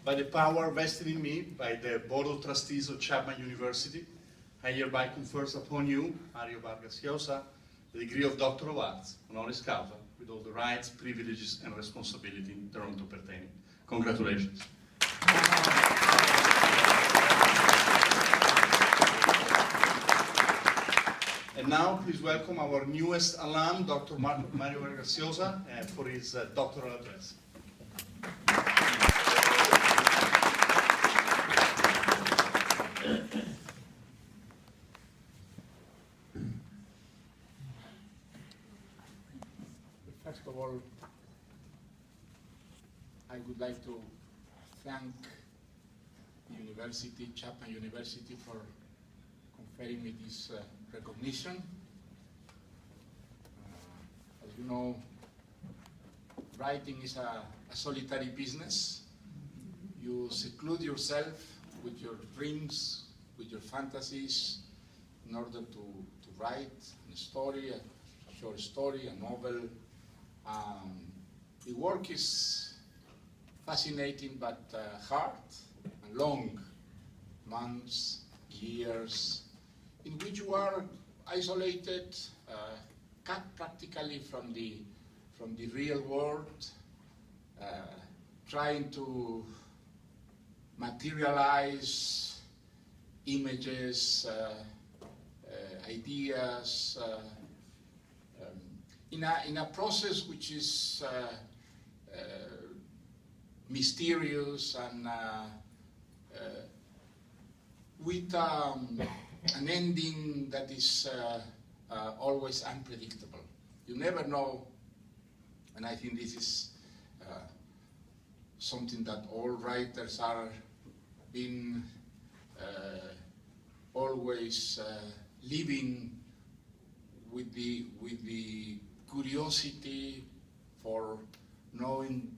By the power vested in me by the Board of Trustees of Chapman University, I hereby confers upon you, Mario Vargas Llosa, the degree of Doctor of Arts, honoris causa, with all the rights, privileges, and responsibility thereunto pertaining. Congratulations. And now, please welcome our newest alum, Dr. Mario Vargas Llosa, for his doctoral address. First of all, I would like to thank the university, Chapman University, for conferring me this recognition. As you know, writing is a solitary business. You seclude yourself with your dreams, with your fantasies, in order to write a story, a short story, a novel. The work is fascinating but hard and long, months, years, in which you are isolated, cut practically from the real world, trying to materialize images, ideas, in a process which is mysterious and with an ending that is always unpredictable. You never know, and I think this is something that all writers are being always living with the curiosity for knowing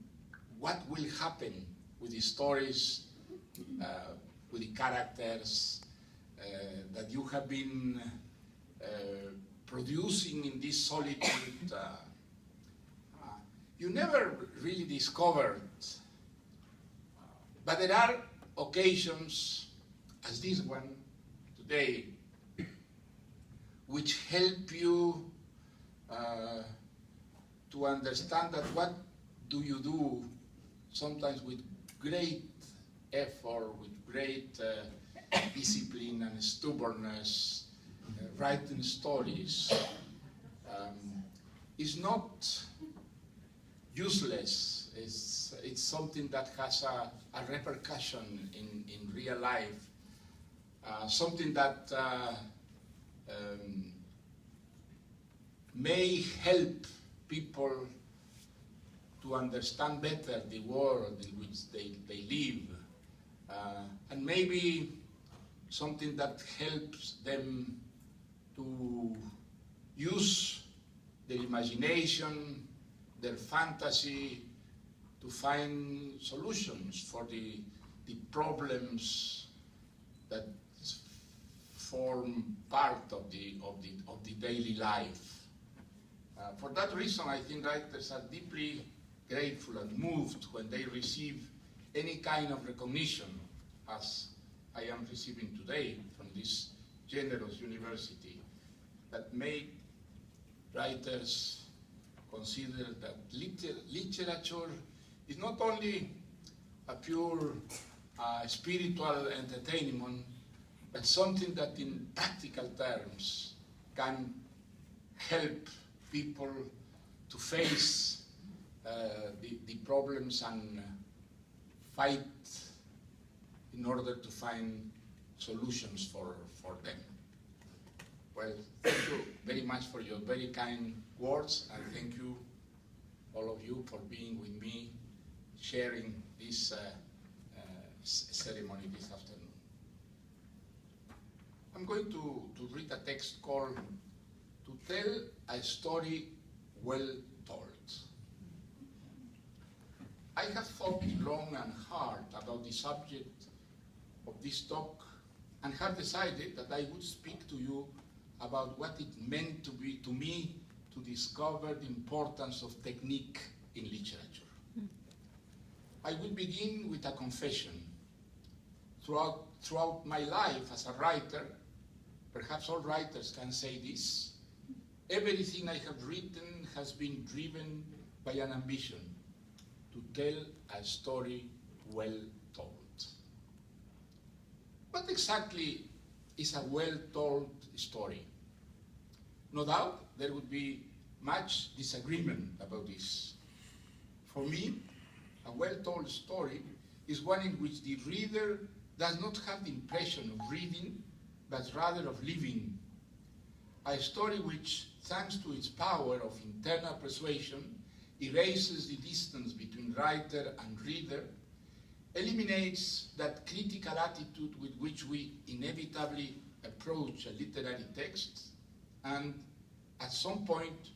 what will happen with the stories, with the characters that you have been producing in this solitude. You never really discovered, but there are occasions, as this one today, which help you to understand that what do you do, sometimes with great effort, with great discipline and stubbornness, writing stories is not useless. It's something that has a repercussion in real life, something that may help people to understand better the world in which they live, and maybe something that helps them to use their imagination, their fantasy, to find solutions for the problems that form part of the daily life. For that reason, I think writers are deeply grateful and moved when they receive any kind of recognition, as I am receiving today from this generous university, that make writers consider that literature is not only a pure spiritual entertainment, but something that in practical terms can help people to face the problems and fight in order to find solutions for them. Well, thank you very much for your very kind words, and thank you, all of you, for being with me, sharing this ceremony this afternoon. I'm going to read a text called "To Tell a Story Well Told." I have thought long and hard about the subject of this talk and have decided that I would speak to you about what it meant to me to discover the importance of technique in literature. I will begin with a confession. Throughout my life as a writer, perhaps all writers can say this, everything I have written has been driven by an ambition to tell a story well told. What exactly is a well-told story? No doubt there would be much disagreement about this. For me, a well-told story is one in which the reader does not have the impression of reading, but rather of living. A story which, thanks to its power of internal persuasion, erases the distance between writer and reader, eliminates that critical attitude with which we inevitably approach a literary text, and at some point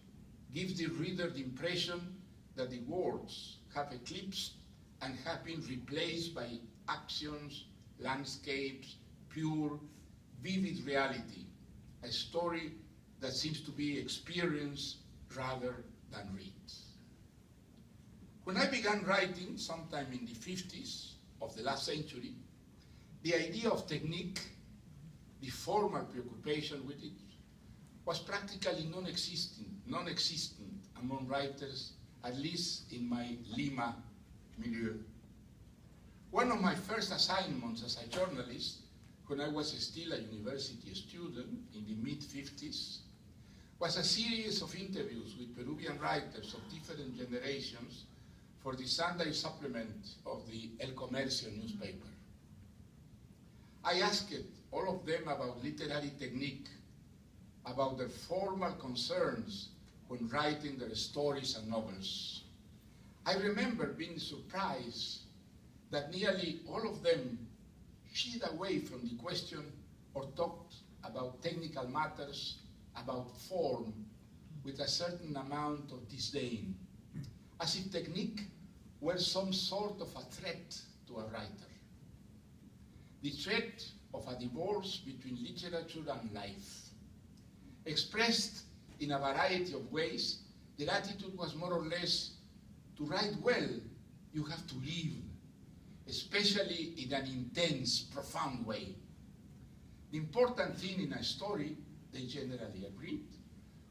gives the reader the impression that the words have eclipsed and have been replaced by actions, landscapes, pure, vivid reality, a story that seems to be experienced rather than read. When I began writing, sometime in the 50s of the last century, the idea of technique, the formal preoccupation with it, was practically non-existent among writers, at least in my Lima milieu. One of my first assignments as a journalist, when I was still a university student in the mid-50s, was a series of interviews with Peruvian writers of different generations for the Sunday supplement of the El Comercio newspaper. I asked all of them about literary technique, about their formal concerns when writing their stories and novels. I remember being surprised that nearly all of them shied away from the question or talked about technical matters, about form, with a certain amount of disdain, as if technique were some sort of a threat to a writer. The threat of a divorce between literature and life. Expressed in a variety of ways, their attitude was more or less, to write well, you have to live, especially in an intense, profound way. The important thing in a story, they generally agreed,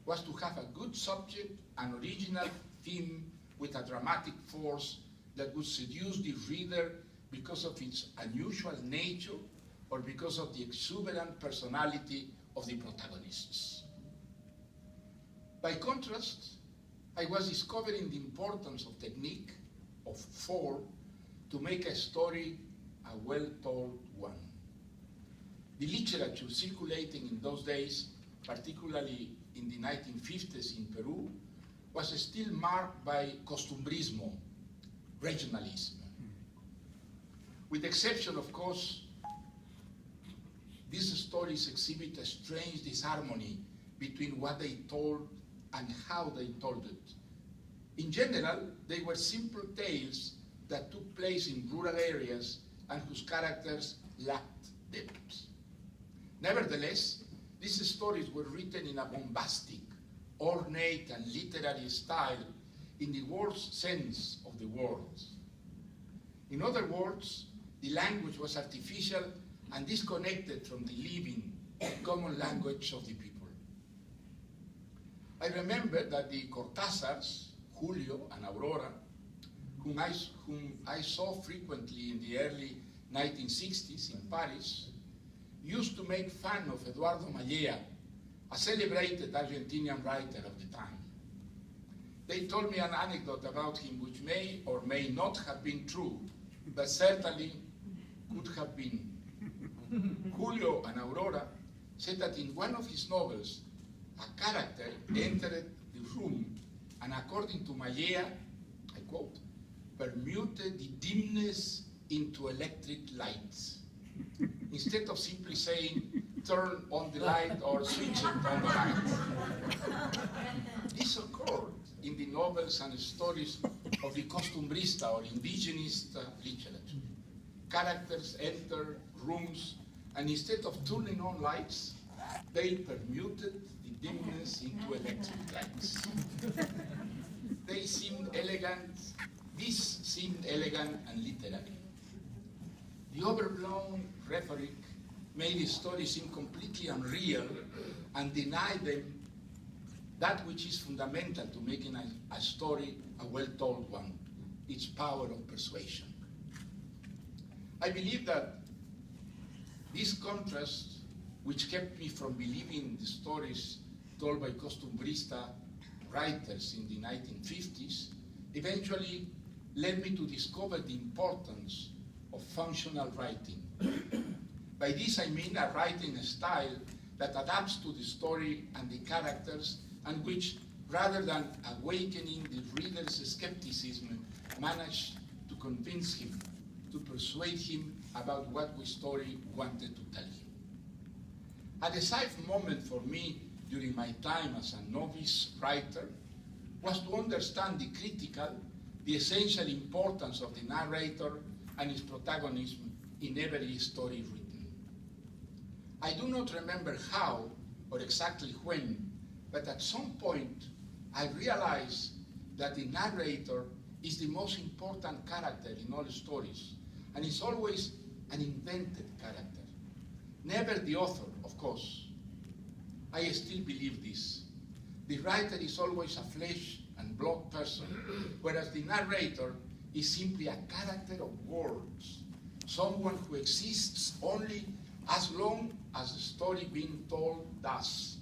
was to have a good subject, an original theme with a dramatic force that would seduce the reader because of its unusual nature or because of the exuberant personality of the protagonists. By contrast, I was discovering the importance of technique, of form, to make a story a well-told one. The literature circulating in those days, particularly in the 1950s in Peru, was still marked by costumbrismo, regionalism. With the exception, of course, these stories exhibit a strange disharmony between what they told and how they told it. In general, they were simple tales that took place in rural areas and whose characters lacked depth. Nevertheless, these stories were written in a bombastic, ornate, and literary style in the worst sense of the word. In other words, the language was artificial and disconnected from the living, common language of the people. I remember that the Cortázars, Julio and Aurora, whom I saw frequently in the early 1960s in Paris, used to make fun of Eduardo Mallea, a celebrated Argentinian writer of the time. They told me an anecdote about him which may or may not have been true, but certainly could have been. Julio and Aurora said that in one of his novels, a character entered the room and, according to Mallea, I quote, permuted the dimness into electric lights, instead of simply saying, turn on the light or switch it on the light. This occurred in the novels and stories of the costumbrista or indigenous literature. Characters enter rooms and instead of turning on lights, they permuted the dimness into electric lights. They seemed elegant, This seemed elegant and literary. The overblown rhetoric made the story seem completely unreal and denied them that which is fundamental to making a story a well-told one, its power of persuasion. I believe that this contrast, which kept me from believing the stories told by costumbrista writers in the 1950s, eventually led me to discover the importance of functional writing. By this I mean a writing style that adapts to the story and the characters, and which, rather than awakening the reader's skepticism, managed to convince him, to persuade him about what the story wanted to tell him. A decisive moment for me during my time as a novice writer was to understand the critical, the essential importance of the narrator and his protagonism in every story written. I do not remember how or exactly when, but at some point I realized that the narrator is the most important character in all stories, and is always an invented character. Never the author, of course. I still believe this. The writer is always a flesh and blood person, whereas the narrator is simply a character of words, someone who exists only as long as the story being told does,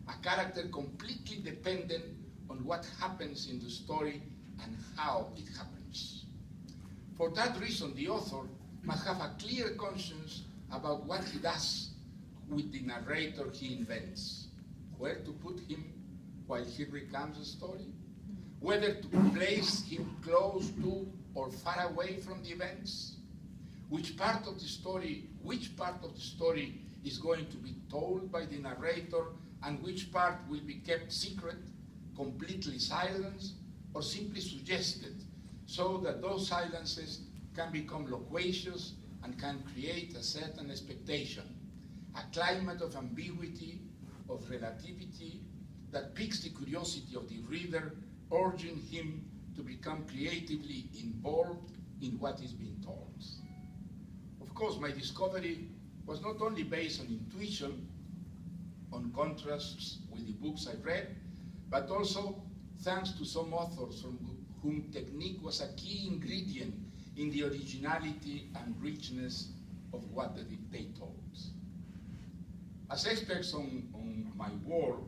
a character completely dependent on what happens in the story and how it happens. For that reason, the author must have a clear conscience about what he does with the narrator he invents, where to put him while he recounts the story, whether to place him close to or far away from the events, which part of the story is going to be told by the narrator, and which part will be kept secret, completely silenced, or simply suggested, so that those silences can become loquacious and can create a certain expectation, a climate of ambiguity, of relativity, that piques the curiosity of the reader, urging him to become creatively involved in what is being told. Of course, my discovery was not only based on intuition, on contrasts with the books I read, but also thanks to some authors from whom technique was a key ingredient in the originality and richness of what they told. As experts on my work,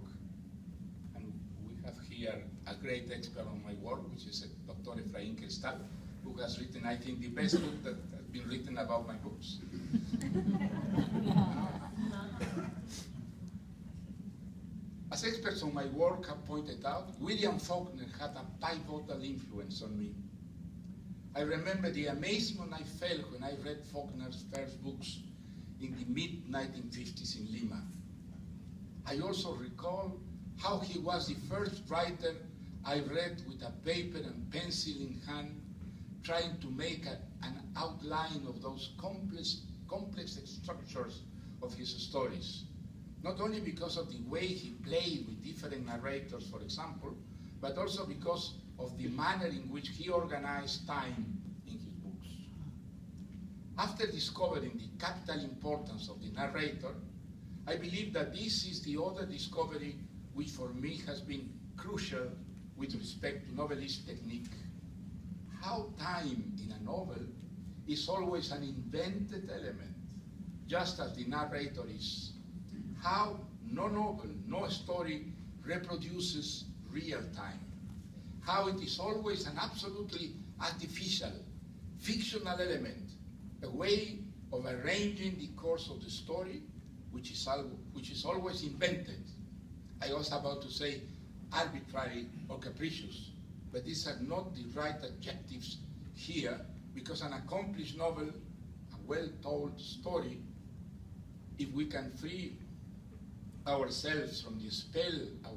and we have here a great expert on my work, which is Dr. Efraín Cristal, who has written, I think, the best book that has been written about my books. As experts on my work have pointed out, William Faulkner had a pivotal influence on me. I remember the amazement I felt when I read Faulkner's first books in the mid-1950s in Lima. I also recall how he was the first writer I read with a paper and pencil in hand, trying to make an outline of those complex structures of his stories. Not only because of the way he played with different narrators, for example, but also because of the manner in which he organized time in his books. After discovering the capital importance of the narrator, I believe that this is the other discovery which for me has been crucial with respect to novelist technique. How time in a novel is always an invented element, just as the narrator is. How no novel, no story reproduces real time. How it is always an absolutely artificial, fictional element, a way of arranging the course of the story, which is always invented. I was about to say arbitrary or capricious, but these are not the right adjectives here, because an accomplished novel, a well-told story, if we can free ourselves from the spell a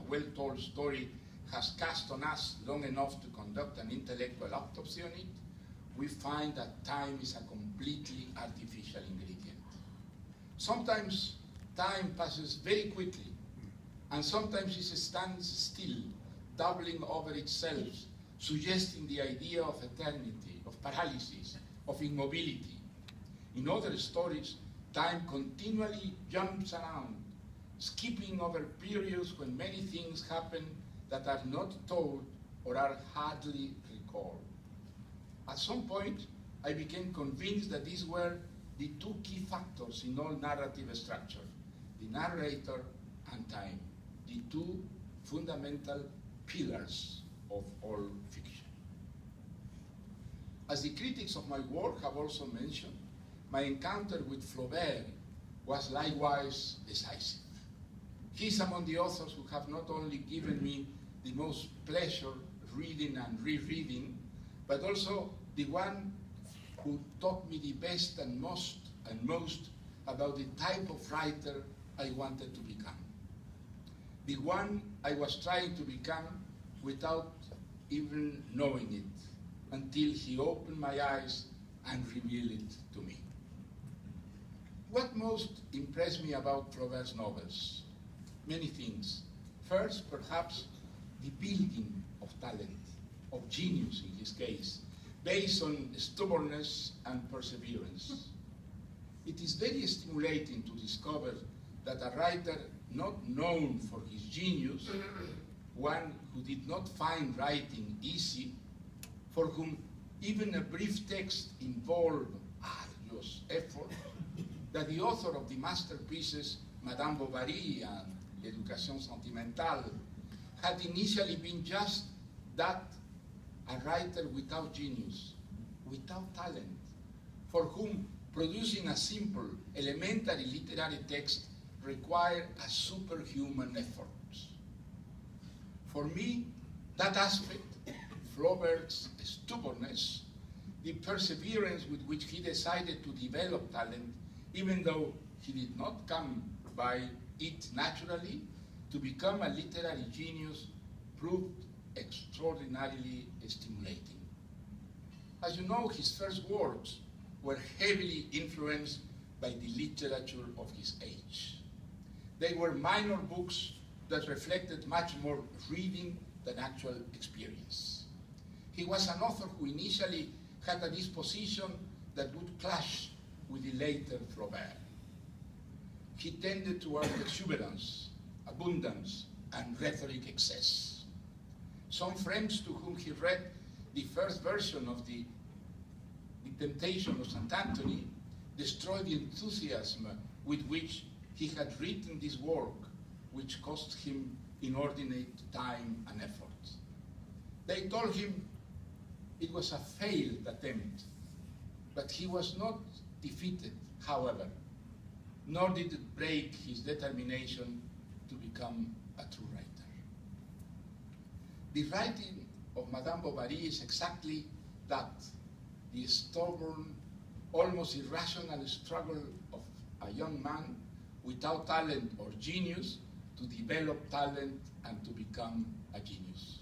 well-told story has cast on us long enough to conduct an intellectual autopsy on it, we find that time is a completely artificial ingredient. Sometimes time passes very quickly, and sometimes it stands still, doubling over itself, suggesting the idea of eternity, of paralysis, of immobility. In other stories, time continually jumps around, skipping over periods when many things happen that are not told or are hardly recalled. At some point, I became convinced that these were the two key factors in all narrative structure, the narrator and time, the two fundamental pillars of all fiction. As the critics of my work have also mentioned, my encounter with Flaubert was likewise decisive. He is among the authors who have not only given me the most pleasure reading and rereading, but also the one who taught me the best and most about the type of writer I wanted to become. The one I was trying to become without even knowing it, until he opened my eyes and revealed it to me. What most impressed me about Flaubert's novels? Many things. First, perhaps, the building of talent, of genius in his case, based on stubbornness and perseverance. It is very stimulating to discover that a writer not known for his genius, one who did not find writing easy, for whom even a brief text involved arduous effort, that the author of the masterpieces Madame Bovary and L'Éducation Sentimentale had initially been just that, a writer without genius, without talent, for whom producing a simple, elementary literary text required a superhuman effort. For me, that aspect, Flaubert's stubbornness, the perseverance with which he decided to develop talent, even though he did not come by it naturally, to become a literary genius, proved extraordinarily stimulating. As you know, his first works were heavily influenced by the literature of his age. They were minor books that reflected much more reading than actual experience. He was an author who initially had a disposition that would clash with the later Flaubert. He tended toward exuberance, abundance, and rhetoric excess. Some friends to whom he read the first version of the Temptation of St. Anthony destroyed the enthusiasm with which he had written this work, which cost him inordinate time and effort. They told him it was a failed attempt, but he was not defeated, however, nor did it break his determination to become a true writer. The writing of Madame Bovary is exactly that, the stubborn, almost irrational struggle of a young man without talent or genius to develop talent and to become a genius.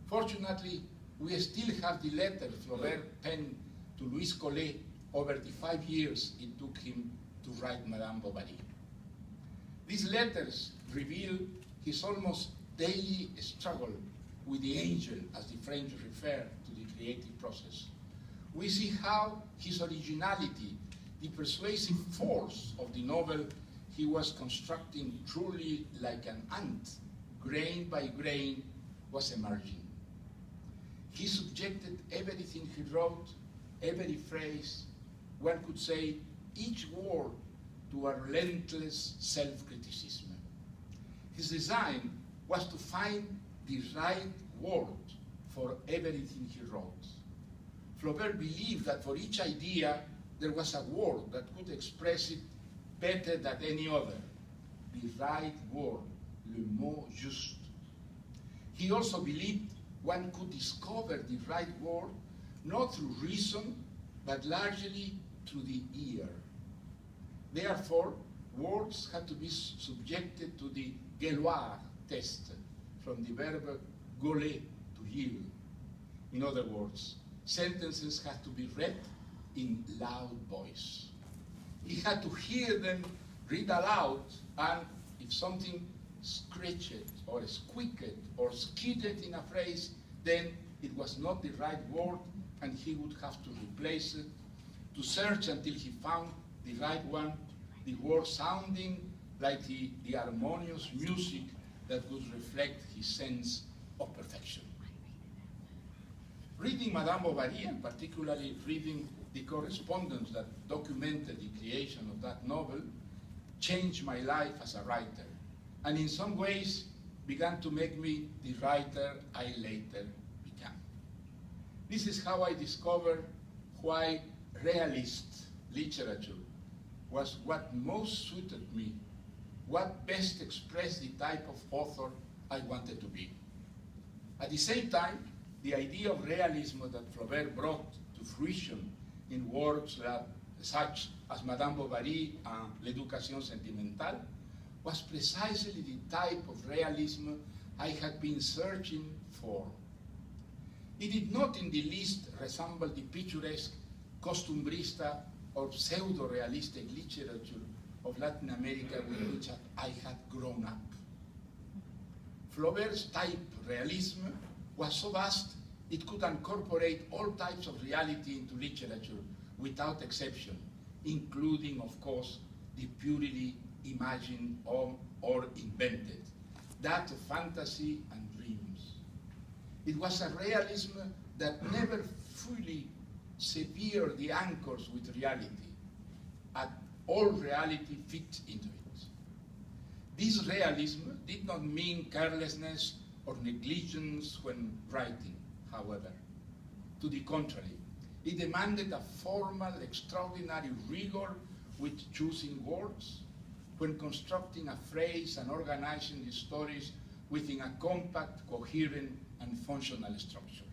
Fortunately, we still have the letter Flaubert penned to Louise Collet over the 5 years it took him to write Madame Bovary. These letters reveal his almost daily struggle with the angel, as the French refer to the creative process. We see how his originality, the persuasive force of the novel he was constructing truly like an ant, grain by grain, was emerging. He subjected everything he wrote, every phrase, one could say, each word, to a relentless self-criticism. His design was to find the right word for everything he wrote. Flaubert believed that for each idea there was a word that could express it better than any other, the right word, le mot juste. He also believed one could discover the right word not through reason, but largely through the ear. Therefore, words had to be subjected to the gueuloir test, from the verb gauler, to yield. In other words, sentences had to be read in loud voice. He had to hear them read aloud, and if something screeched or squeaked or skidded in a phrase, then it was not the right word and he would have to replace it, to search until he found the right one, the word sounding like the harmonious music that would reflect his sense of perfection. Reading Madame Bovary, and particularly reading the correspondence that documented the creation of that novel, changed my life as a writer, and in some ways began to make me the writer I later became. This is how I discovered why realist literature was what most suited me, what best expressed the type of author I wanted to be. At the same time, the idea of realism that Flaubert brought to fruition in works such as Madame Bovary and L'Éducation Sentimentale was precisely the type of realism I had been searching for. It did not in the least resemble the picturesque, costumbrista, or pseudo-realistic literature of Latin America with which I had grown up. Flaubert's type realism was so vast it could incorporate all types of reality into literature without exception, including, of course, the purely imagined or invented, that of fantasy and dreams. It was a realism that never fully severed the anchors with reality, and all reality fit into it. This realism did not mean carelessness or negligence when writing, however. To the contrary, it demanded a formal, extraordinary rigor with choosing words, when constructing a phrase and organizing the stories within a compact, coherent, and functional structure.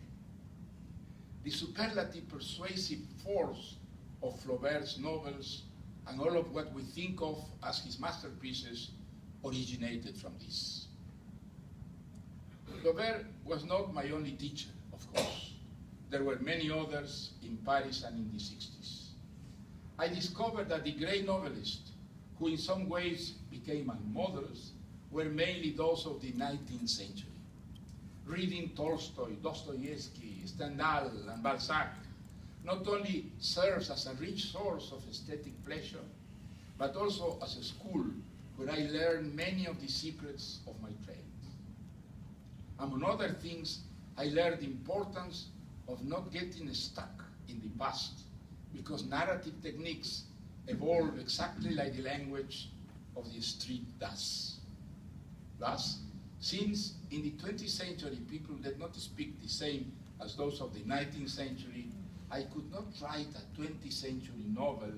The superlative persuasive force of Flaubert's novels and all of what we think of as his masterpieces originated from this. Flaubert was not my only teacher, of course. There were many others in Paris and in the 60s. I discovered that the great novelists, who in some ways became my models, were mainly those of the 19th century. Reading Tolstoy, Dostoevsky, Stendhal, and Balzac not only serves as a rich source of aesthetic pleasure, but also as a school where I learned many of the secrets of my trade. Among other things, I learned the importance of not getting stuck in the past, because narrative techniques evolve exactly like the language of the street does. Thus, since in the 20th century people did not speak the same as those of the 19th century, I could not write a 20th century novel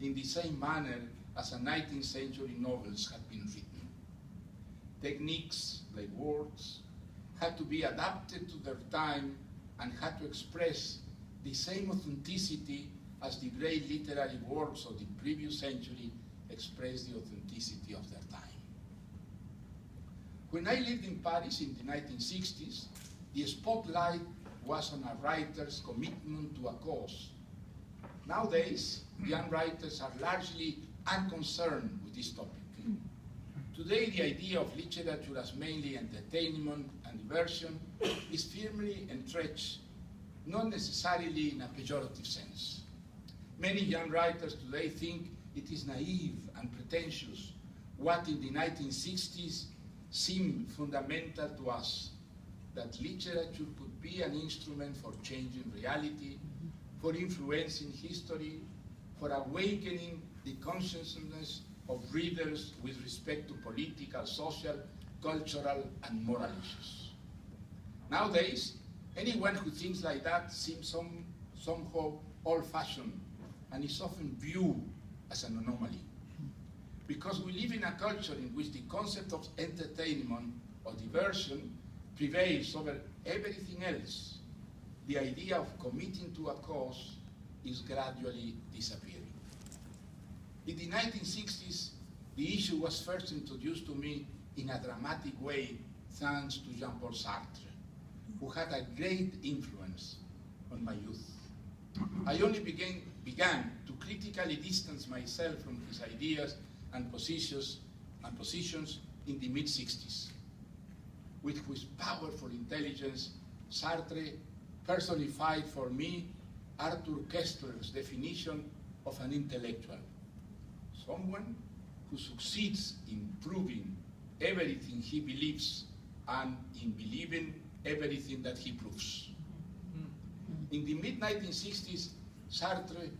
in the same manner as a 19th century novels had been written. Techniques, like words, had to be adapted to their time and had to express the same authenticity as the great literary works of the previous century expressed the authenticity of their time. When I lived in Paris in the 1960s, the spotlight was on a writer's commitment to a cause. Nowadays, young writers are largely unconcerned with this topic. Today, the idea of literature as mainly entertainment and diversion is firmly entrenched, not necessarily in a pejorative sense. Many young writers today think it is naive and pretentious what in the 1960s seemed fundamental to us, that literature could be an instrument for changing reality, for influencing history, for awakening the consciousness of readers with respect to political, social, cultural, and moral issues. Nowadays, anyone who thinks like that seems somehow old-fashioned and is often viewed as an anomaly. Because we live in a culture in which the concept of entertainment or diversion prevails over everything else, the idea of committing to a cause is gradually disappearing. In the 1960s, the issue was first introduced to me in a dramatic way thanks to Jean-Paul Sartre, who had a great influence on my youth. I only began to critically distance myself from his ideas and positions in the mid-60s, with whose powerful intelligence Sartre personified for me Arthur Koestler's definition of an intellectual: someone who succeeds in proving everything he believes and in believing everything that he proves. In the mid-1960s, Sartre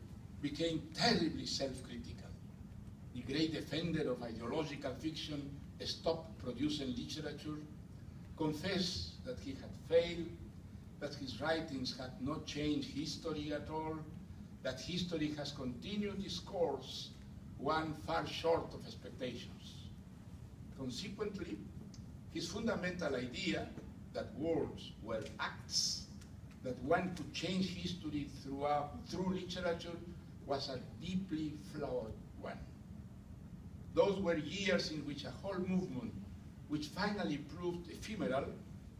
became terribly self-critical. The great defender of ideological fiction stopped producing literature, confessed that he had failed, that his writings had not changed history at all, that history has continued its course, one far short of expectations. Consequently, his fundamental idea that words were acts, that one could change history through literature, was a deeply flawed one. Those were years in which a whole movement, which finally proved ephemeral,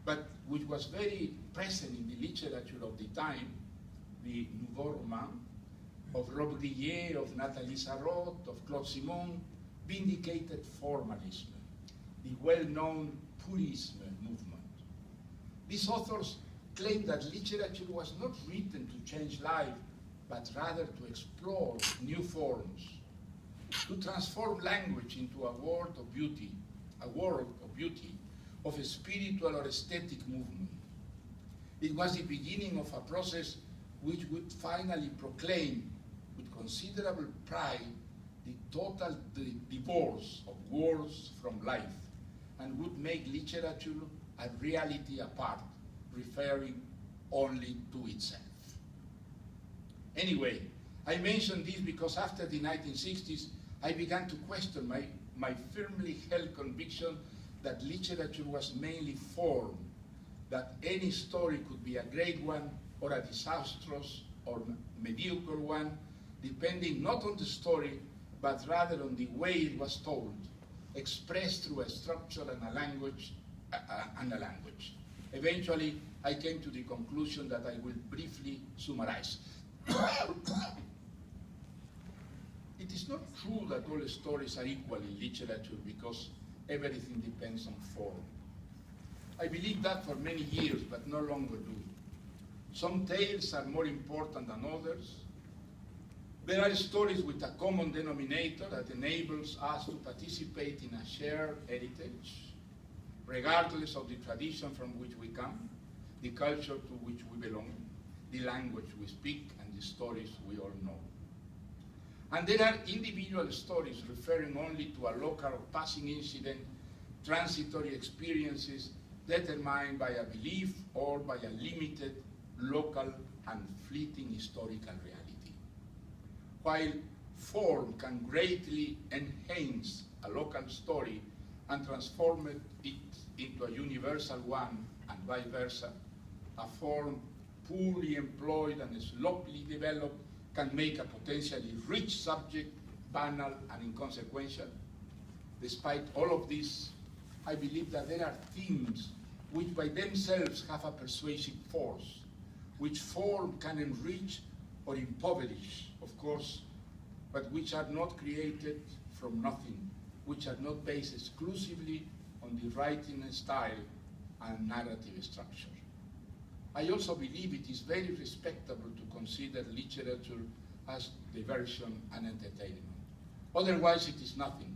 but which was very present in the literature of the time, the Nouveau Roman, of Robert Grillet, of Nathalie Sarraute, of Claude Simon, vindicated formalism, the well-known Purism movement. These authors claimed that literature was not written to change life, but rather to explore new forms, to transform language into a world of beauty, of a spiritual or aesthetic movement. It was the beginning of a process which would finally proclaim with considerable pride the total divorce of words from life, and would make literature a reality apart, referring only to itself. Anyway, I mention this because after the 1960s, I began to question my firmly held conviction that literature was mainly form, that any story could be a great one or a disastrous or mediocre one, depending not on the story, but rather on the way it was told, expressed through a structure and a language. Eventually, I came to the conclusion that I will briefly summarize. It is not true that all stories are equal in literature because everything depends on form. I believed that for many years, but no longer do. Some tales are more important than others. There are stories with a common denominator that enables us to participate in a shared heritage, regardless of the tradition from which we come, the culture to which we belong, the language we speak, and the stories we all know. And there are individual stories referring only to a local or passing incident, transitory experiences determined by a belief or by a limited, local, and fleeting historical reality. While form can greatly enhance a local story and transform it into a universal one, and vice versa, a form poorly employed and sloppily developed can make a potentially rich subject banal and inconsequential. Despite all of this, I believe that there are themes which by themselves have a persuasive force, which form can enrich or impoverish, of course, but which are not created from nothing, which are not based exclusively on the writing style and narrative structure. I also believe it is very respectable to consider literature as diversion and entertainment. Otherwise, it is nothing.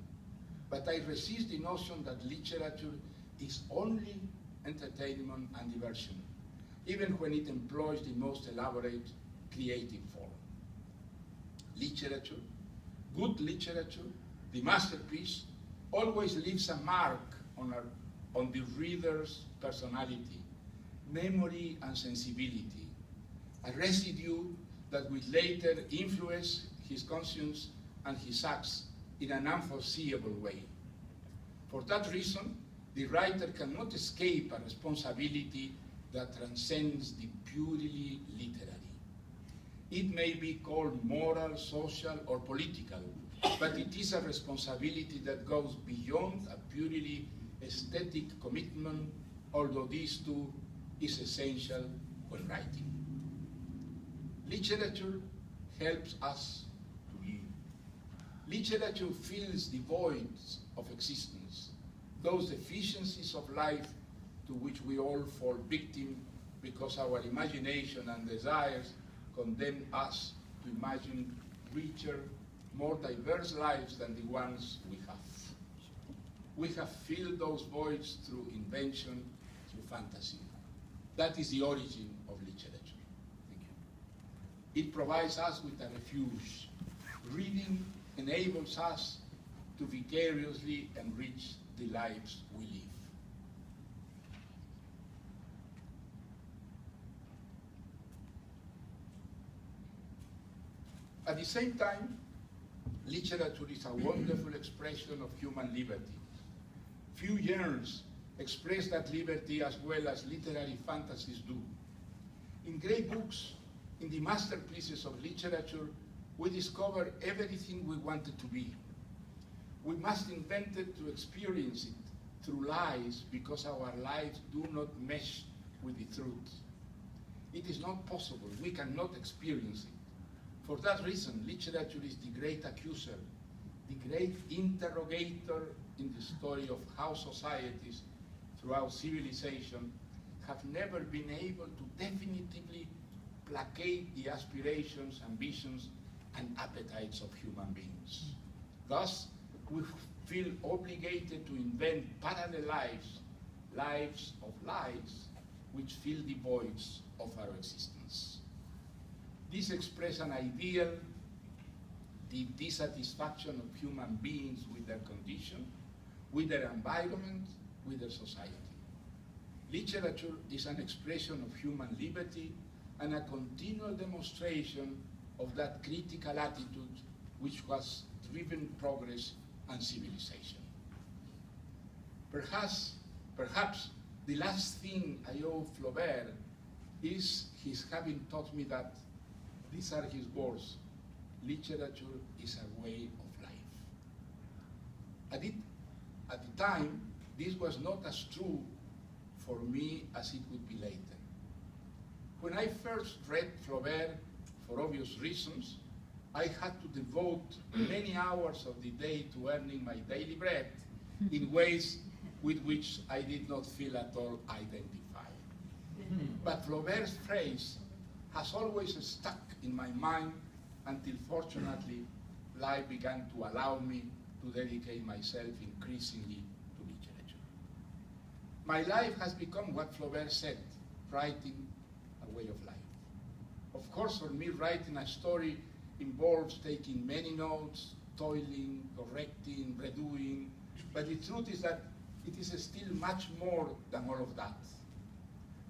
But I resist the notion that literature is only entertainment and diversion, even when it employs the most elaborate creative form. Literature, good literature, the masterpiece, always leaves a mark on the reader's personality, memory, and sensibility, a residue that will later influence his conscience and his acts in an unforeseeable way. For that reason, the writer cannot escape a responsibility that transcends the purely literary. It may be called moral, social, or political, but it is a responsibility that goes beyond a purely aesthetic commitment, although this too is essential when writing. Literature helps us to live. Literature fills the voids of existence, those deficiencies of life to which we all fall victim because our imagination and desires condemn us to imagine richer, more diverse lives than the ones we have. We have filled those voids through invention, through fantasy. That is the origin of literature. Thank you. It provides us with a refuge. Reading enables us to vicariously enrich the lives we live. At the same time, literature is a wonderful expression of human liberty. Few genres express that liberty as well as literary fantasies do. In great books, in the masterpieces of literature, we discover everything we wanted to be. We must invent it to experience it through lies because our lives do not mesh with the truth. It is not possible. We cannot experience it. For that reason, literature is the great accuser, the great interrogator in the story of how societies throughout civilization have never been able to definitively placate the aspirations, ambitions, and appetites of human beings. Thus, we feel obligated to invent parallel lives, lives of lies, which fill the voids of our existence. These express an ideal, the dissatisfaction of human beings with their condition, with their environment, with their society. Literature is an expression of human liberty and a continual demonstration of that critical attitude which has driven progress and civilization. Perhaps the last thing I owe Flaubert is his having taught me that, these are his words, literature is a way of life. At the time, this was not as true for me as it would be later. When I first read Flaubert, for obvious reasons, I had to devote many hours of the day to earning my daily bread in ways with which I did not feel at all identified. But Flaubert's phrase has always stuck in my mind until, fortunately, life began to allow me to dedicate myself increasingly to literature. My life has become what Flaubert said, writing a way of life. Of course, for me, writing a story involves taking many notes, toiling, correcting, redoing, but the truth is that it is still much more than all of that.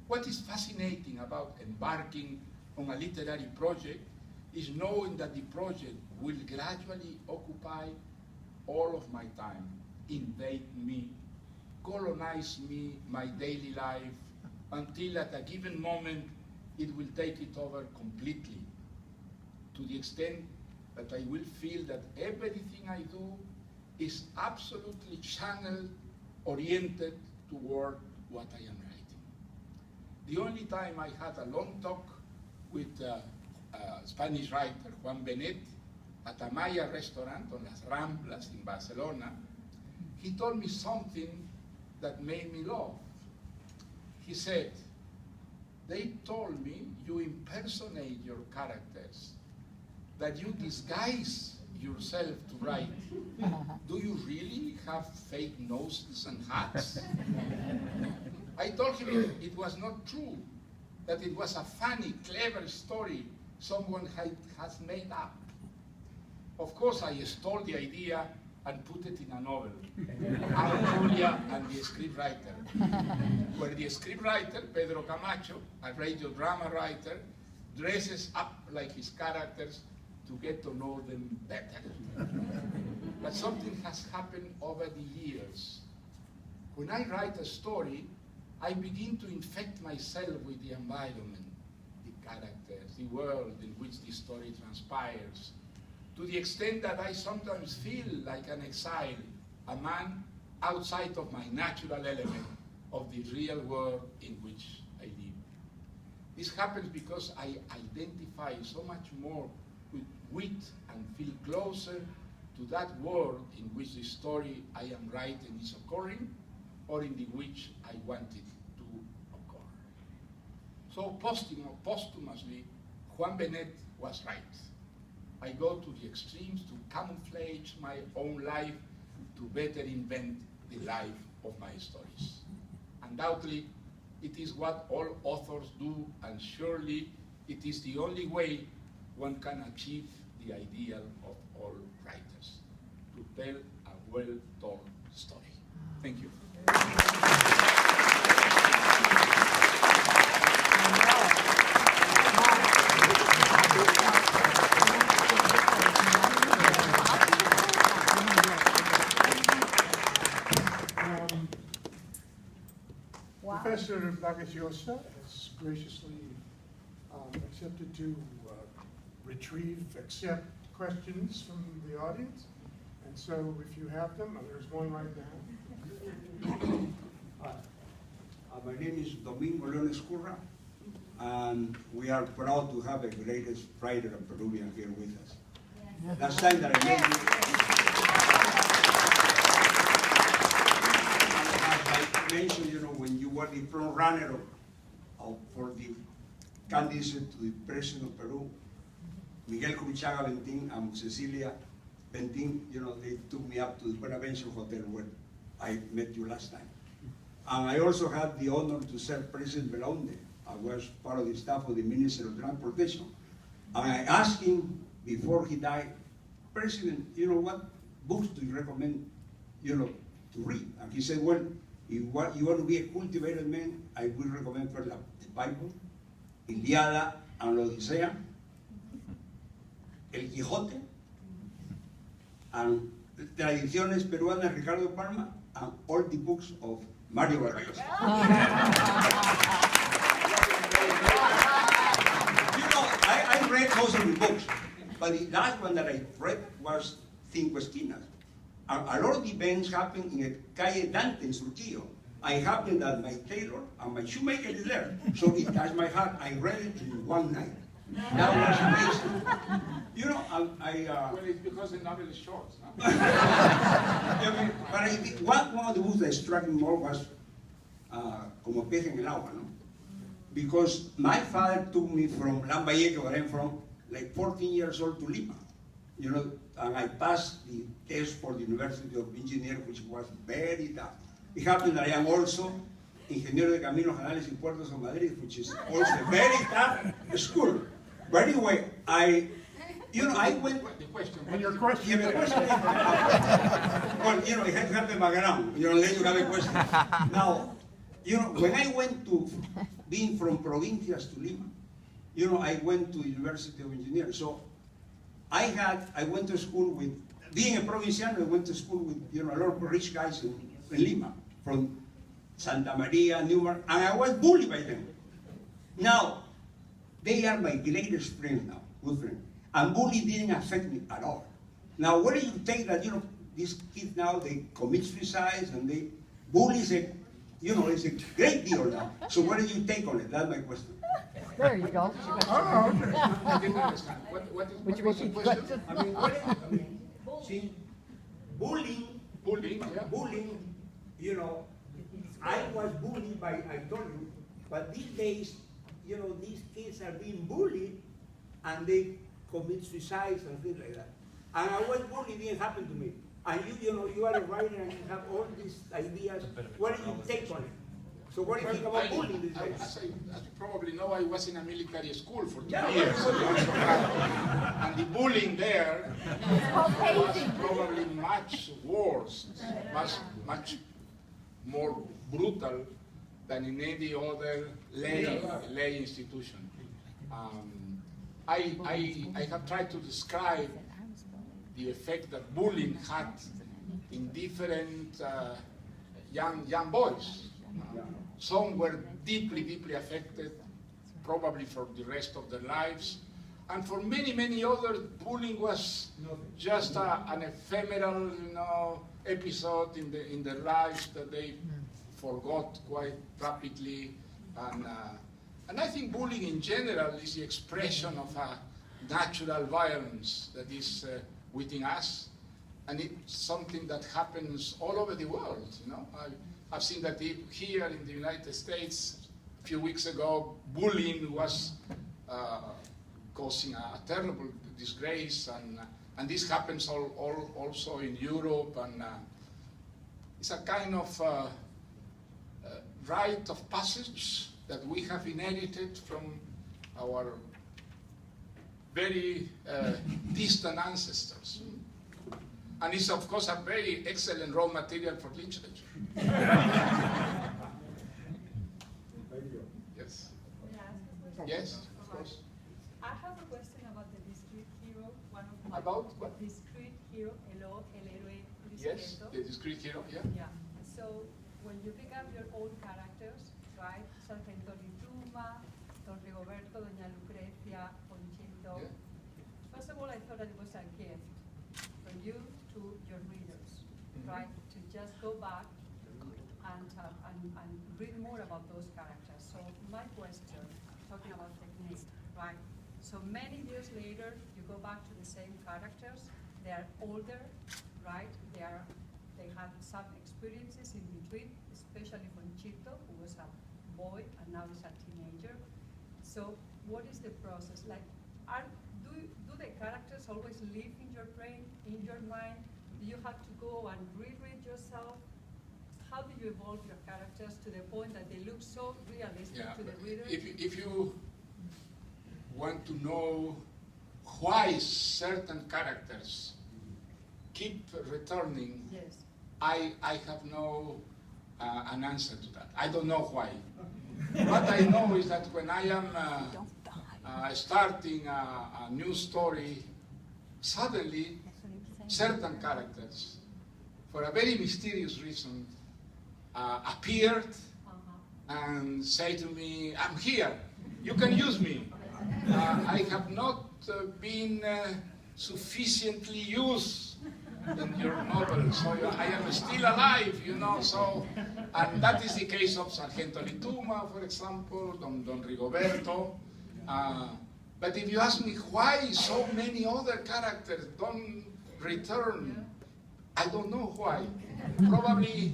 What is fascinating about embarking on a literary project is knowing that the project will gradually occupy all of my time, invade me, colonize me, my daily life, until at a given moment it will take it over completely, to the extent that I will feel that everything I do is absolutely channeled, oriented toward what I am writing. The only time I had a long talk with a Spanish writer, Juan Benet, at a Maya restaurant on Las Ramblas in Barcelona, he told me something that made me laugh. He said, "They told me you impersonate your characters, that you disguise yourself to write. Do you really have fake noses and hats?" I told him it was not true, that it was a funny, clever story someone has made up. Of course, I stole the idea and put it in a novel, Julia and the Scriptwriter, where the scriptwriter, Pedro Camacho, a radio drama writer, dresses up like his characters to get to know them better. But something has happened over the years. When I write a story, I begin to infect myself with the environment, the characters, the world in which the story transpires, to the extent that I sometimes feel like an exile, a man outside of my natural element, of the real world in which I live. This happens because I identify so much more with and feel closer to that world in which the story I am writing is occurring, or in the which I want it to occur. So posthumously, Juan Benet was right. I go to the extremes to camouflage my own life to better invent the life of my stories. Undoubtedly, it is what all authors do, and surely it is the only way one can achieve the ideal of all writers, to tell a well-told story. Thank you. Professor Vargas Llosa has graciously accepted to accept questions from the audience. And so if you have them, there's one right now. Hi. My name is Domingo León Escurra, and we are proud to have the greatest writer of Peruvian here with us. Last time that I met you, as I mentioned, you know, when you were the front runner for the candidate to the president of Peru, Miguel Cruchaga Bentín and Cecilia Bentín, you know, they took me up to the Buenaventure Hotel where I met you last time. And I also had the honor to serve President Belaunde. I was part of the staff of the Minister of Transportation. And I asked him before he died, President, you know, what books do you recommend, you know, to read? And he said, well, if you want to be a cultivated man, I will recommend first the Bible, Iliada and Odisea, El Quijote, and Tradiciones Peruanas, Ricardo Palma, and all the books of Mario Vargas Llosa. You know, I read most of the books, but the last one that I read was Cinco Esquinas. A lot of events happened in a Calle Dante in Surquillo. I happened that my tailor and my shoemaker is there, so it touched my heart. I read it in one night. That was amazing. You know, Well, it's because the novel is short. No? But one of the books that struck me more was Como Pez en el Agua, no? Because my father took me from Lambayeque, where I'm from, like 14 years old to Lima. You know, and I passed the test for the University of Engineering, which was very tough. It happened that I am also Ingeniero de Caminos, Canales y Puertos of Madrid, which is also a very tough school. But anyway, I went. The question. And your question? Yeah, the question is, well, you know, it has happened background. You know, then you have a question. Now, you know, when I went to being from provincias to Lima, you know, I went to University of Engineering. So I went to school with, being a provinciano, I went to school with, you know, a lot of rich guys in Lima, from Santa Maria, Newmark, and I was bullied by them. Now, they are my greatest friends now, good friends. And bullying didn't affect me at all. Now, where do you take that, you know, these kids now, they commit suicides and they bully, you know, it's a great deal now. So what do you take on it? That's my question. There you go. I didn't understand. What was the question? I mean, see, bullying, you know, I was bullied by, I told you, but these days, you know, these kids are being bullied and they commit suicides and things like that. And I was bullied, it didn't happen to me. And you know, you are a writer and you have all these ideas. What do you take on it? So what do you think about bullying these days? As you probably know, I was in a military school for 2 Yeah. years. And the bullying there was probably much worse, much more brutal than in any other lay institution. I have tried to describe the effect that bullying had in different young boys. Some were deeply affected, probably for the rest of their lives. And for many others, bullying was just an ephemeral, you know, episode in their lives that they forgot quite rapidly. And I think bullying in general is the expression of a natural violence that is within us, and it's something that happens all over the world. You know, I've seen that here in the United States, few weeks ago, bullying was causing a terrible disgrace, and this happens also in Europe, and it's a kind of rite of passage that we have inherited from our very distant ancestors. And it's, of course, a very excellent raw material for literature. Yes. May I ask a question? Yes, of course. I have a question about the discrete hero. One of my About what? Discrete hero, el héroe Yes, discreto. the discrete hero, yeah. Yeah. So when you pick up your own characters, right? Sargento Lituma, Don Rigoberto, Doña Lucrecia, Ponchito. Yeah. First of all, I thought that it was a gift from you to your readers, right? To just go back and read more about those characters. So my question, talking about technique, right? So many years later, you go back to the same characters. They are older, right? They have some experiences in between, especially Ponchito, who was a boy and now is a teenager. So what is the process? Like, do the characters always live in your brain, in your mind? Do you have to go and reread yourself? How do you evolve your characters to the point that they look so realistic to the reader? If you want to know why certain characters keep returning, Yes. I have no an answer to that. I don't know why. What I know is that when I am starting a new story, suddenly certain characters, for a very mysterious reason, appeared and say to me, "I'm here, you can use me." I have not been sufficiently used in your novel, so I am still alive, you know. So, and that is the case of Sargento Lituma, for example, Don Rigoberto. But if you ask me why so many other characters don't return, I don't know why. Probably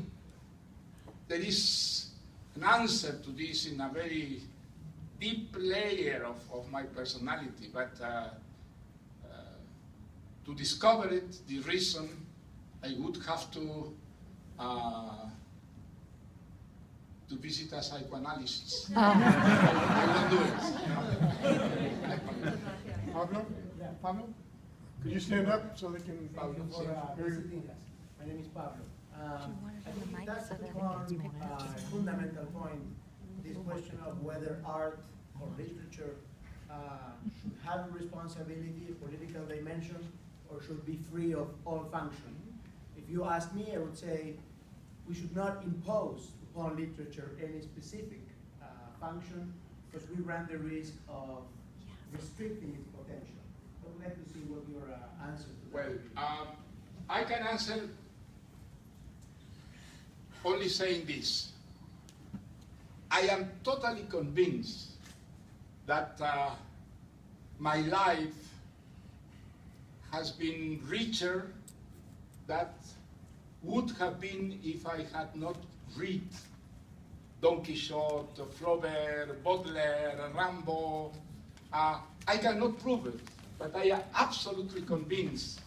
there is an answer to this in a very deep layer of my personality, but to discover it, the reason, I would have to visit a psychoanalyst. I don't do it. Pablo? Pablo? Could you stand up so they can Pablo, hear you? My name is Pablo. She wanted I on the think mic that's so that one we can pick up. fundamental point, this question of whether art or literature should have a responsibility, a political dimension, or should be free of all function. If you ask me, I would say we should not impose upon literature any specific function, because we run the risk of restricting its potential. I would like to see what your answer to that Well, would be. I can answer only saying this. I am totally convinced that my life has been richer than would have been if I had not read Don Quixote, Flaubert, Baudelaire, Rimbaud. I cannot prove it, but I am absolutely convinced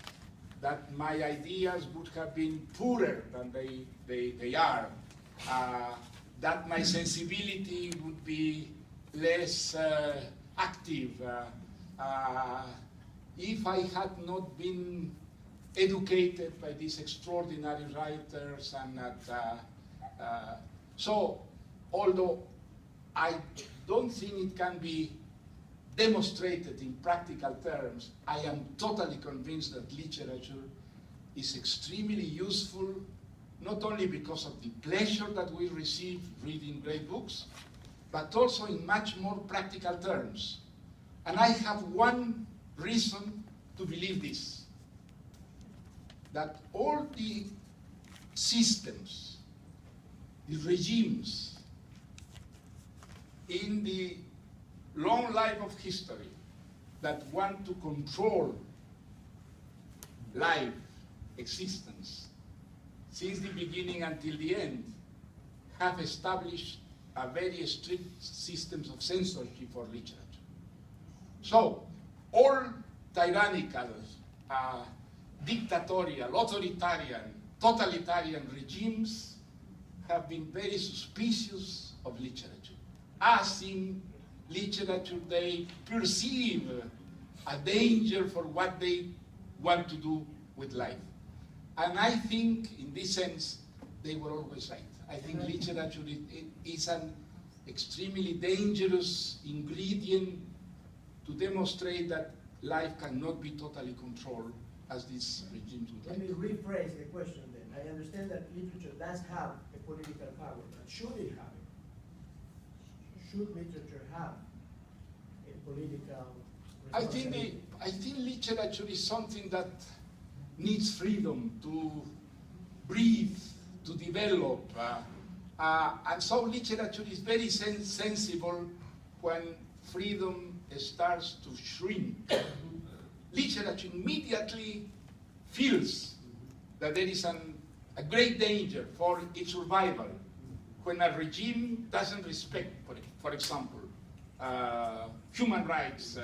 that my ideas would have been poorer than they are, that my sensibility would be less active, if I had not been educated by these extraordinary writers, and so although I don't think it can be demonstrated in practical terms, I am totally convinced that literature is extremely useful, not only because of the pleasure that we receive reading great books, but also in much more practical terms. And I have one reason to believe this, that all the systems, the regimes in the long life of history that want to control life, existence, since the beginning until the end, have established a very strict systems of censorship for literature. So, all tyrannical, dictatorial, authoritarian, totalitarian regimes have been very suspicious of literature. As in literature, they perceive a danger for what they want to do with life. And I think, in this sense, they were always right. I think literature is an extremely dangerous ingredient to demonstrate that life cannot be totally controlled as these regimes would Let like. me rephrase the question then. I understand that literature does have a political power, but should it have it? Should literature have a political responsibility? I think literature is something that needs freedom to breathe, to develop. And so literature is very sensible when freedom starts to shrink. Literature immediately feels that there is a great danger for its survival when a regime doesn't respect, for example, human rights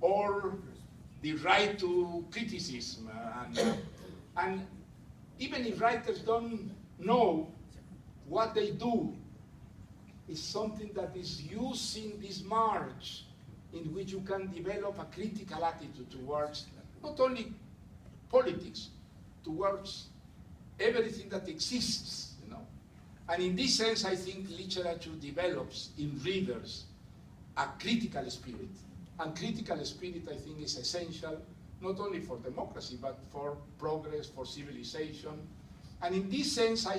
or the right to criticism. And even if writers don't know what they do, is something that is using this march in which you can develop a critical attitude towards not only politics, towards everything that exists, you know. And in this sense, I think literature develops in readers a critical spirit. And critical spirit, I think, is essential not only for democracy, but for progress, for civilization. And in this sense, I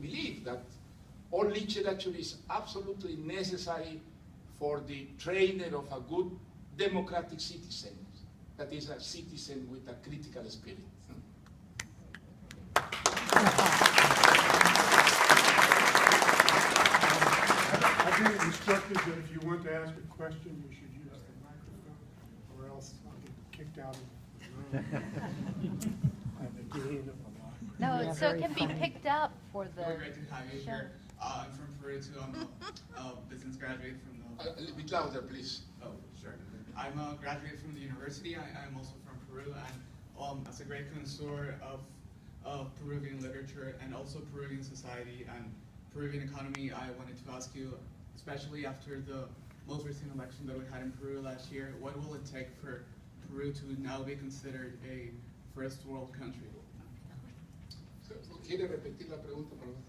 believe that all literature is absolutely necessary for the training of a good democratic citizen, that is a citizen with a critical spirit. I've been instructed that if you want to ask a question, you should use the microphone, or else I'll get kicked out of the room. I'm the dean of the law. No, so it can be picked up for the Really great to have you show. here. I'm from Peru too. I'm a business graduate from the. A little bit louder, please. Oh, sure. I'm a graduate from the university. I'm also from Peru, and as a great connoisseur of Peruvian literature and also Peruvian society and Peruvian economy, I wanted to ask you, especially after the most recent election that we had in Peru last year, what will it take for Peru to now be considered a first world country? ¿Quiere repetir la pregunta, por favor?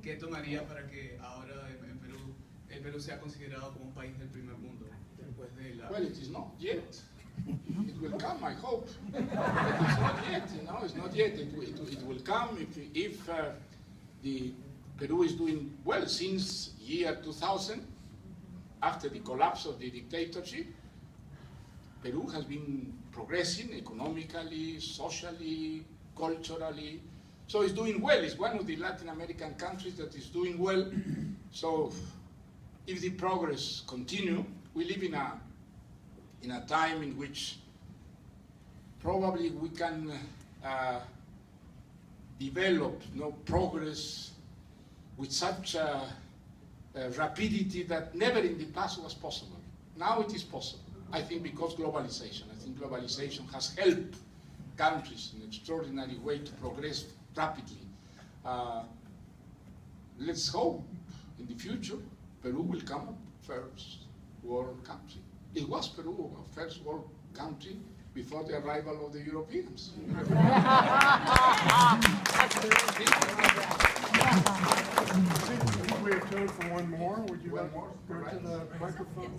¿Qué tomaría para que ahora en Perú, el Perú sea considerado como un país del primer mundo? Después de la... Well, it is not yet. It will come, I hope. But it's not yet, you know, it's not yet. It will come if the Peru is doing well since year 2000, after the collapse of the dictatorship. Peru has been progressing economically, socially, culturally. So it's doing well. It's one of the Latin American countries that is doing well. So if the progress continue, we live in a time in which probably we can develop progress with such rapidity that never in the past was possible. Now it is possible. I think because globalization. I think globalization has helped countries in an extraordinary way to progress rapidly. Let's hope in the future Peru will come first world country. It was Peru a first world country before the arrival of the Europeans. I think we have time for one more. Would you like to go to the microphone?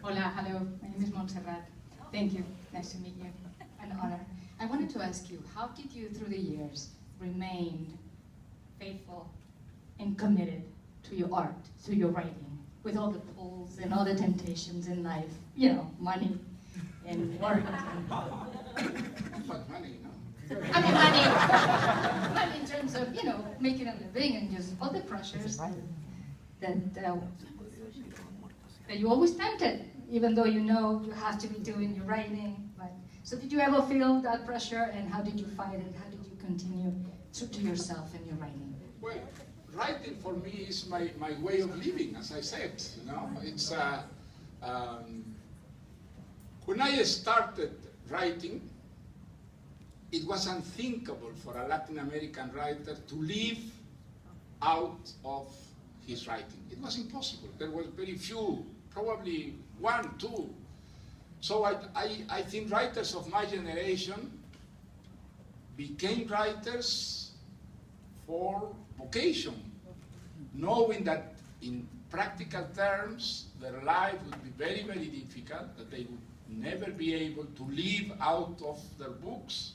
Hola, hello. My name is Montserrat. Thank you. Nice to meet you. An honor. I wanted to ask you, how did you, through the years, remain faithful and committed to your art, to your writing, with all the pulls and all the temptations in life? You know, money and work. But money, no. I mean, money in terms of, you know, making a living and just all the pressures that you always tempted. even though you know you have to be doing your writing. But so did you ever feel that pressure, and how did you fight it? How did you continue to do yourself in your writing? Well, writing for me is my way of living, as I said. You know, it's when I started writing, it was unthinkable for a Latin American writer to live out of his writing. It was impossible. There was very few, probably one, two. So I think writers of my generation became writers for vocation, knowing that in practical terms their life would be very, very difficult, that they would never be able to live out of their books.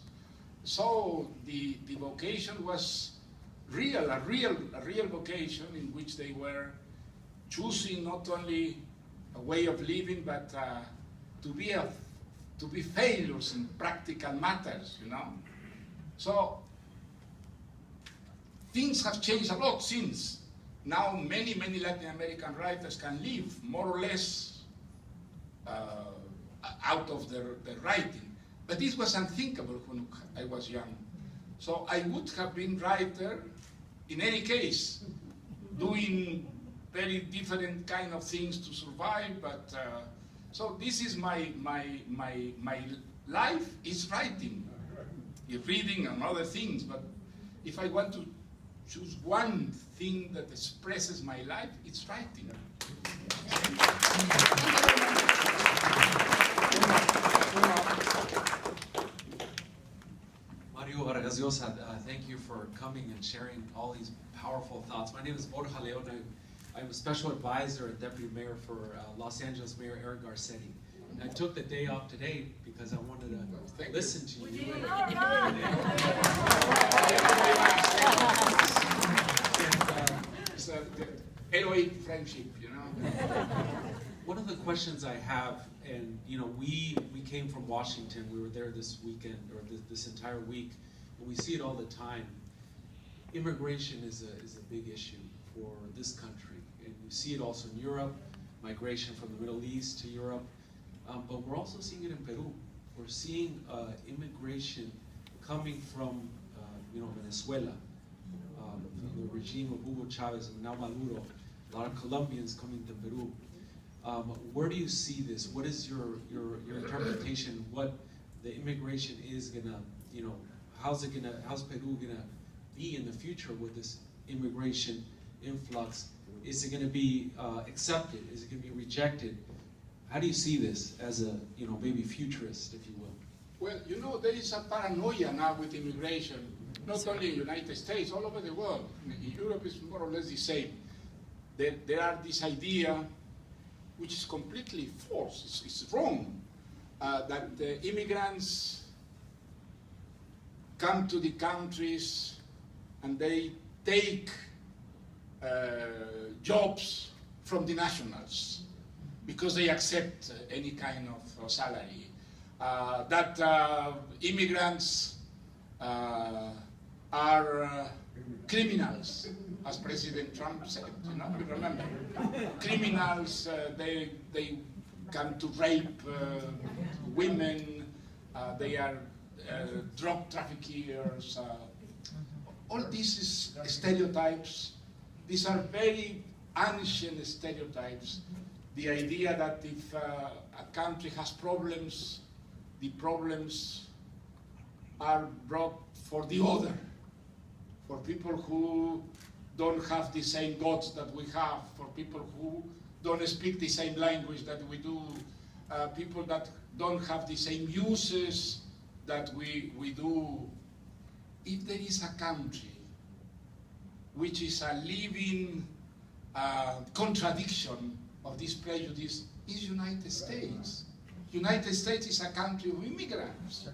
So the vocation was real, a real vocation in which they were choosing not only a way of living, but to be failures in practical matters, you know. So things have changed a lot since. Now many Latin American writers can live more or less out of their writing. But this was unthinkable when I was young. So I would have been writer in any case, doing very different kind of things to survive. But so this is my life is writing, reading and other things. But if I want to choose one thing that expresses my life, it's writing. Mario Vargas Llosa, thank you for coming and sharing all these powerful thoughts. My name is Borja Leon. I'm a special advisor and deputy mayor for Los Angeles Mayor Eric Garcetti. And I took the day off today because I wanted to listen to you. It's a heroic friendship, you know. One of the questions I have, and you know, we came from Washington. We were there this weekend, or this entire week, and we see it all the time. Immigration is a big issue for this country, and you see it also in Europe, migration from the Middle East to Europe, but we're also seeing it in Peru. We're seeing immigration coming from you know, Venezuela, the regime of Hugo Chavez and now Maduro. A lot of Colombians coming to Peru. Where do you see this? What is your interpretation? What the immigration is gonna, you know, how's Peru gonna be in the future with this immigration influx? Is it gonna be accepted? Is it gonna be rejected? How do you see this as a, you know, maybe futurist, if you will? Well, you know, there is a paranoia now with immigration, not only in the United States, all over the world. In Europe is more or less the same. There are this idea, which is completely false, it's wrong, that the immigrants come to the countries and they take jobs from the nationals because they accept any kind of salary. That immigrants are criminals, as President Trump said, you know, you remember. Criminals, they come to rape women, they are drug traffickers. All these is stereotypes. These are very ancient stereotypes. The idea that if a country has problems, the problems are brought for the other, for people who don't have the same gods that we have, for people who don't speak the same language that we do, people that don't have the same uses that we do. If there is a country which is a living contradiction of this prejudice, is United States. United States is a country of immigrants.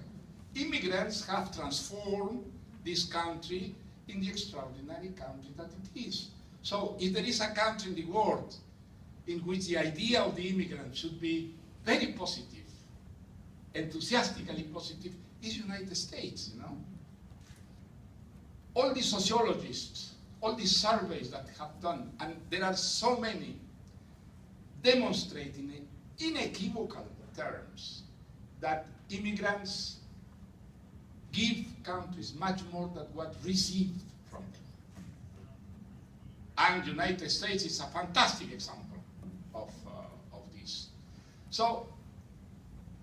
Immigrants have transformed this country in the extraordinary country that it is. So if there is a country in the world in which the idea of the immigrant should be very positive, enthusiastically positive, is United States, you know. All the sociologists, all the surveys that have done, and there are so many, demonstrating unequivocal terms that immigrants give countries much more than what received from them. And United States is a fantastic example of this. So,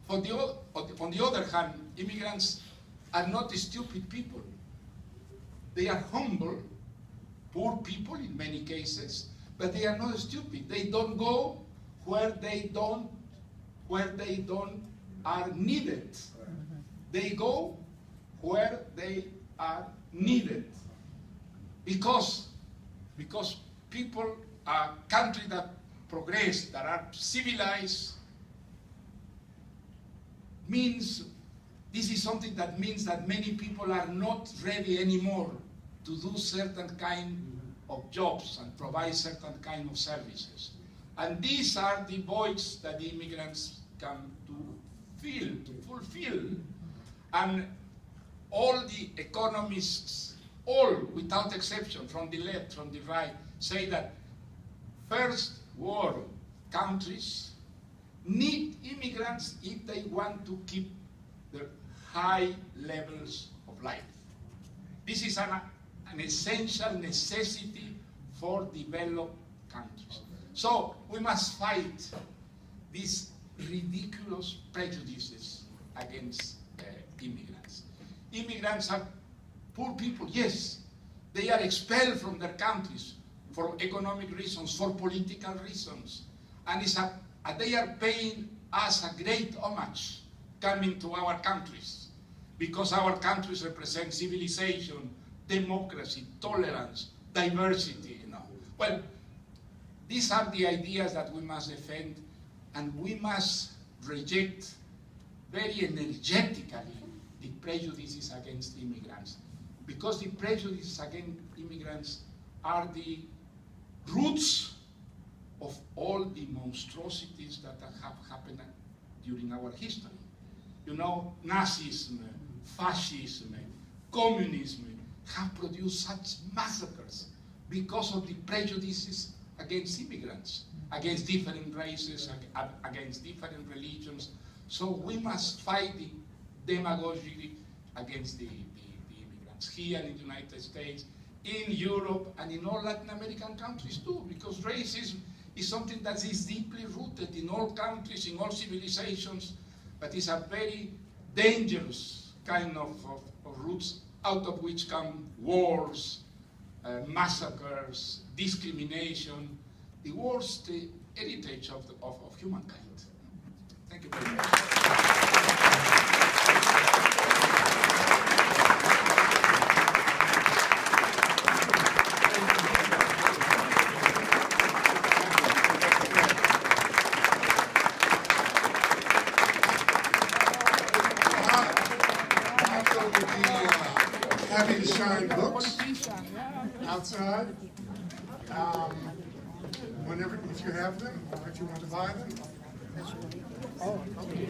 on the other hand, immigrants are not stupid people. They are humble, poor people in many cases, but they are not stupid. They don't go where they don't are needed. They go where they are needed. Because people are countries that progress, that are civilized, means this is something that means that many people are not ready anymore to do certain kind of jobs and provide certain kind of services. And these are the voids that the immigrants come to fill, to fulfill. And all the economists, all without exception, from the left, from the right, say that first world countries need immigrants if they want to keep their high levels of life. This is an essential necessity for developed countries. So we must fight these ridiculous prejudices against immigrants. Immigrants are poor people, yes. They are expelled from their countries for economic reasons, for political reasons. And they are paying us a great homage coming to our countries, because our countries represent civilization, democracy, tolerance, diversity, you know. Well, these are the ideas that we must defend, and we must reject very energetically the prejudices against immigrants, because the prejudices against immigrants are the roots of all the monstrosities that have happened during our history. You know, Nazism, fascism, communism have produced such massacres because of the prejudices against immigrants, against different races, against different religions. So we must fight the demagogy against the immigrants here in the United States, in Europe, and in all Latin American countries too, because racism is something that is deeply rooted in all countries, in all civilizations, but it's a very dangerous kind of roots out of which come wars, massacres, discrimination, the worst heritage of humankind. Thank you very much. Happy to sign books outside. Whenever, if you have them, or if you want to buy them. Oh, okay.